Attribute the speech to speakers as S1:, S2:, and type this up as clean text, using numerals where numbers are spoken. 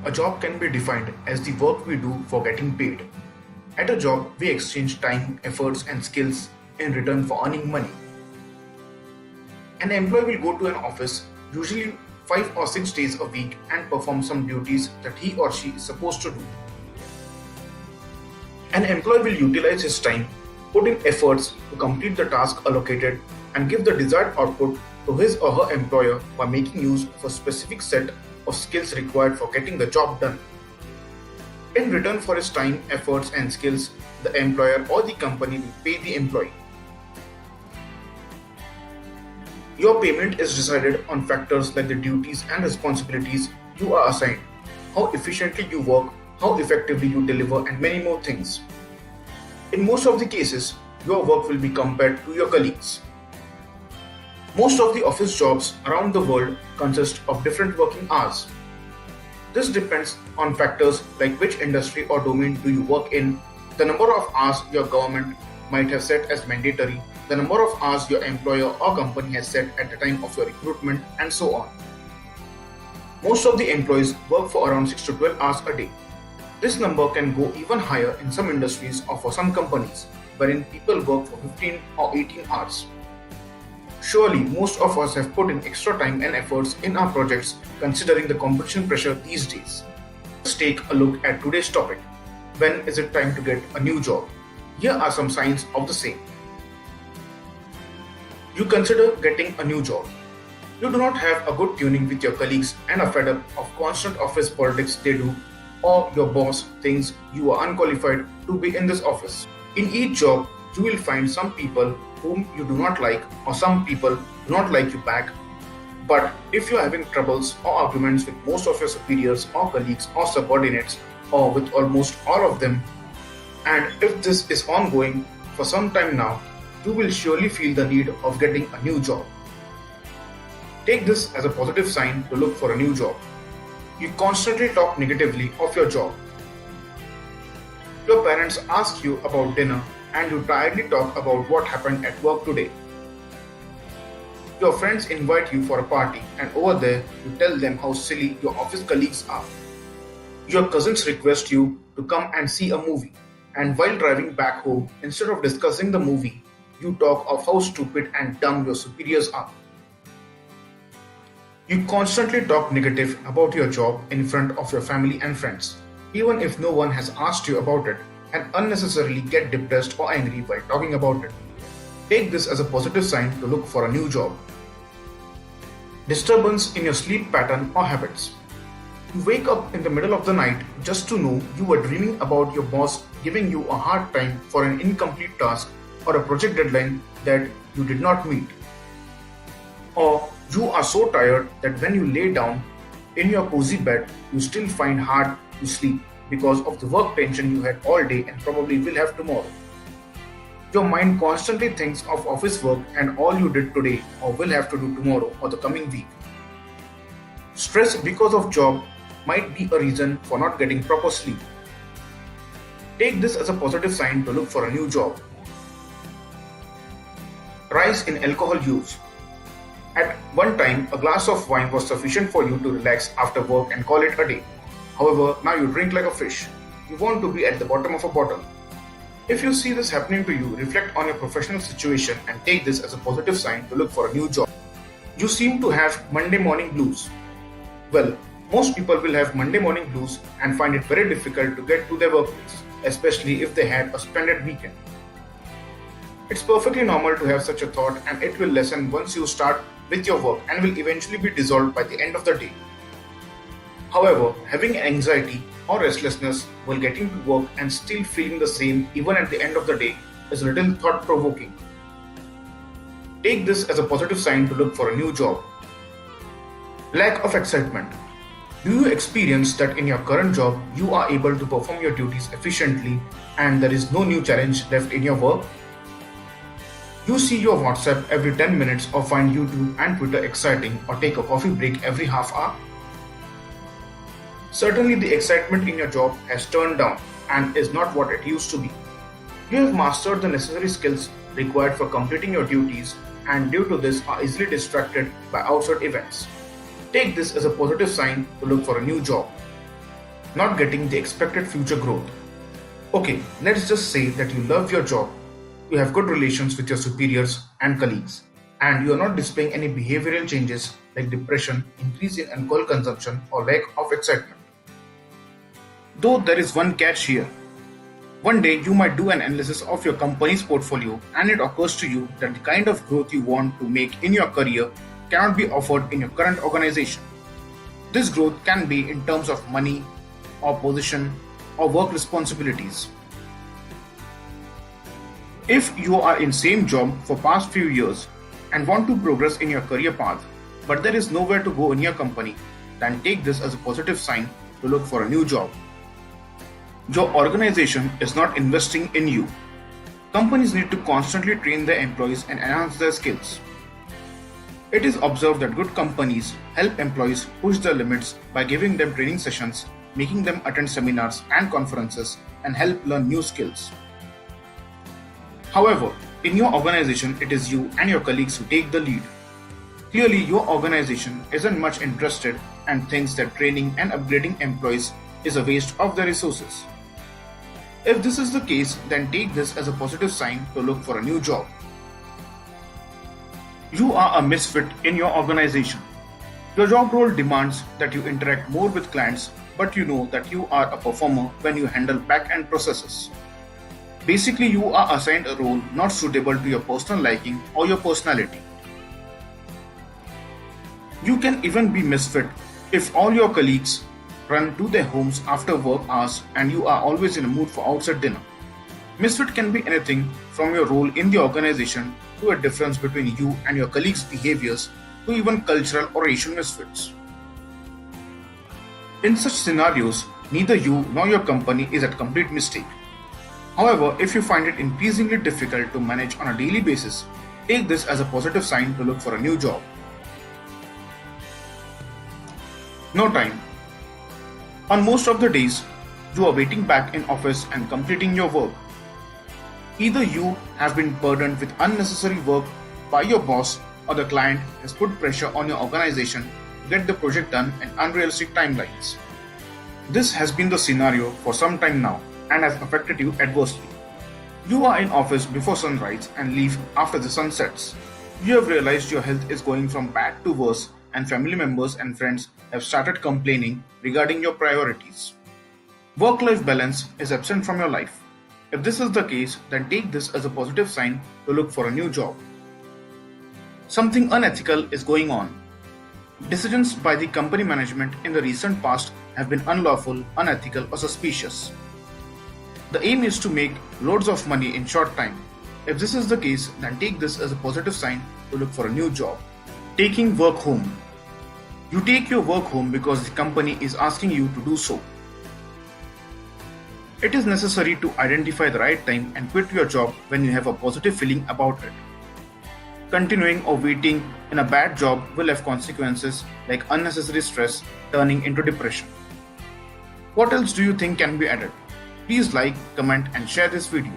S1: A job can be defined as the work we do for getting paid. At a job, we exchange time, efforts, and skills in return for earning money. An employee will go to an office, usually 5 or 6 days a week, and perform some duties that he or she is supposed to do. An employee will utilize his time, put in efforts to complete the task allocated, and give the desired output to his or her employer by making use of a specific set of skills required for getting the job done. In return for his time, efforts, and skills, the employer or the company will pay the employee. Your payment is decided on factors like the duties and responsibilities you are assigned, how efficiently you work, how effectively you deliver, and many more things. In most of the cases, your work will be compared to your colleagues. Most of the office jobs around the world consist of different working hours. This depends on factors like which industry or domain do you work in, the number of hours your government might have set as mandatory, the number of hours your employer or company has set at the time of your recruitment, and so on. Most of the employees work for around 6 to 12 hours a day. This number can go even higher in some industries or for some companies, wherein people work for 15 or 18 hours. Surely, most of us have put in extra time and efforts in our projects considering the competition pressure these days. Let's take a look at today's topic. When is it time to get a new job? Here are some signs of the same. You consider getting a new job. You do not have a good tuning with your colleagues and are fed up of constant office politics they do, or your boss thinks you are unqualified to be in this office. In each job, you will find some people whom you do not like, or some people do not like you back. But if you are having troubles or arguments with most of your superiors or colleagues or subordinates, or with almost all of them, and if this is ongoing for some time now, you will surely feel the need of getting a new job. Take this as a positive sign to look for a new job. You constantly talk negatively of your job. Your parents ask you about dinner and you tiredly talk about what happened at work today. Your friends invite you for a party and over there you tell them how silly your office colleagues are. Your cousins request you to come and see a movie, and while driving back home, instead of discussing the movie, you talk of how stupid and dumb your superiors are. You constantly talk negative about your job in front of your family and friends, even if no one has asked you about it, and unnecessarily get depressed or angry while talking about it. Take this as a positive sign to look for a new job. Disturbance in your sleep pattern or habits. You wake up in the middle of the night just to know you were dreaming about your boss giving you a hard time for an incomplete task or a project deadline that you did not meet. Or you are so tired that when you lay down in your cozy bed, you still find hard to sleep because of the work tension you had all day and probably will have tomorrow. Your mind constantly thinks of office work and all you did today or will have to do tomorrow or the coming week. Stress because of job might be a reason for not getting proper sleep. Take this as a positive sign to look for a new job. Rise in alcohol use. At one time, a glass of wine was sufficient for you to relax after work and call it a day. However, now you drink like a fish. You want to be at the bottom of a bottle. If you see this happening to you, reflect on your professional situation and take this as a positive sign to look for a new job. You seem to have Monday morning blues. Well, most people will have Monday morning blues and find it very difficult to get to their workplace, especially if they had a splendid weekend. It's perfectly normal to have such a thought, and it will lessen once you start with your work and will eventually be dissolved by the end of the day. However, having anxiety or restlessness while getting to work and still feeling the same even at the end of the day is a little thought-provoking. Take this as a positive sign to look for a new job. Lack of excitement. Do you experience that in your current job you are able to perform your duties efficiently and there is no new challenge left in your work? You see your WhatsApp every 10 minutes or find YouTube and Twitter exciting or take a coffee break every half hour? Certainly the excitement in your job has turned down and is not what it used to be. You have mastered the necessary skills required for completing your duties and due to this are easily distracted by outside events. Take this as a positive sign to look for a new job. not getting the expected future growth. Okay, let's just say that you love your job, you have good relations with your superiors and colleagues, and you are not displaying any behavioral changes like depression, increase in alcohol consumption, or lack of excitement. Though there is one catch here. One day you might do an analysis of your company's portfolio and it occurs to you that the kind of growth you want to make in your career cannot be offered in your current organization. This growth can be in terms of money or position or work responsibilities. If you are in same job for past few years and want to progress in your career path, but there is nowhere to go in your company, then take this as a positive sign to look for a new job. Your organization is not investing in you. Companies need to constantly train their employees and enhance their skills. It is observed that good companies help employees push their limits by giving them training sessions, making them attend seminars and conferences, and help learn new skills. However, in your organization, it is you and your colleagues who take the lead. Clearly, your organization isn't much interested and thinks that training and upgrading employees is a waste of their resources. If this is the case, then take this as a positive sign to look for a new job. You are a misfit in your organization. Your job role demands that you interact more with clients, but you know that you are a performer when you handle back-end processes. Basically, you are assigned a role not suitable to your personal liking or your personality. You can even be misfit if all your colleagues run to their homes after work hours and you are always in a mood for outside dinner. Misfit can be anything from your role in the organization to a difference between you and your colleagues' behaviors to even cultural or racial misfits. In such scenarios, neither you nor your company is at complete mistake. However, if you find it increasingly difficult to manage on a daily basis, take this as a positive sign to look for a new job. No time. On most of the days, you are waiting back in office and completing your work. Either you have been burdened with unnecessary work by your boss or the client has put pressure on your organization to get the project done in unrealistic timelines. This has been the scenario for some time now and has affected you adversely. You are in office before sunrise and leave after the sun sets. You have realized your health is going from bad to worse and family members and friends have started complaining regarding your priorities. Work-life balance is absent from your life. If this is the case, then take this as a positive sign to look for a new job. Something unethical is going on. Decisions by the company management in the recent past have been unlawful, unethical, or suspicious. The aim is to make loads of money in short time. If this is the case, then take this as a positive sign to look for a new job. Taking work home. You take your work home because the company is asking you to do so. It is necessary to identify the right time and quit your job when you have a positive feeling about it. Continuing or waiting in a bad job will have consequences like unnecessary stress turning into depression. What else do you think can be added? Please like, comment and share this video.